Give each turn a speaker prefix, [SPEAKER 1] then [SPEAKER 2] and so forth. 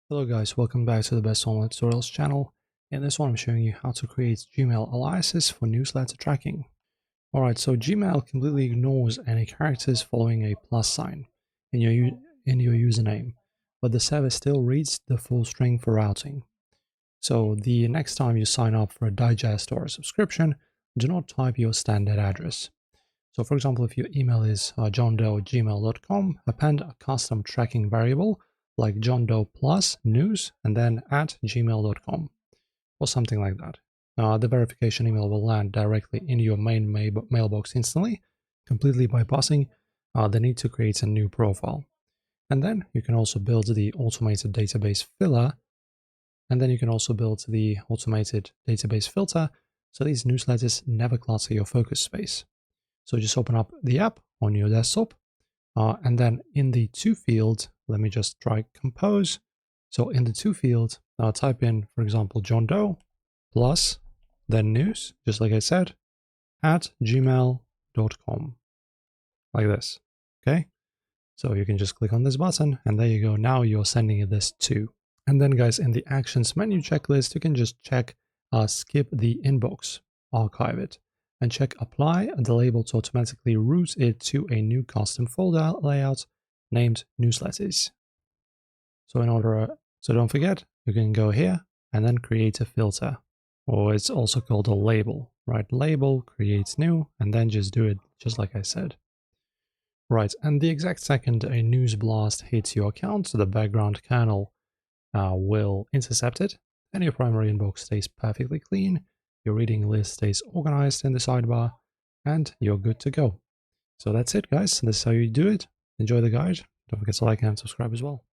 [SPEAKER 1] Hello guys, welcome back to the Best Online Tutorials channel. In this one I'm showing you how to create Gmail aliases for newsletter tracking. Alright, so Gmail completely ignores any characters following a plus sign in your username, but the server still reads the full string for routing. So the next time you sign up for a digest or a subscription, do not type your standard address. So for example, if your email is johndoe@gmail.com, append a custom tracking variable like johndoe plus news and then at gmail.com or something like that. The verification email will land directly in your main mailbox instantly, completely bypassing the need to create a new profile. And then you can also build the automated database filler. And then you can also build the automated database filter so these newsletters never clutter your focus space. So just open up the app on your desktop, and then in the to field, let me just try compose. So in the to field, type in, for example, John Doe plus then news, just like I said, at gmail.com, like this. Okay. So you can just click on this button and there you go. Now you're sending this to. And then guys, in the actions menu checklist, you can just check skip the inbox, archive it, and check apply the label to automatically route it to a new custom folder layout named newsletters. So don't forget, you can go here and then create a filter, or it's also called a label, right? Label, create new, and then just do it just like I said. Right, and the exact second a news blast hits your account, so the background kernel will intercept it, and your primary inbox stays perfectly clean, your reading list stays organized in the sidebar, and you're good to go. So that's it guys, this is how you do it. Enjoy the guide, don't forget to like and subscribe as well.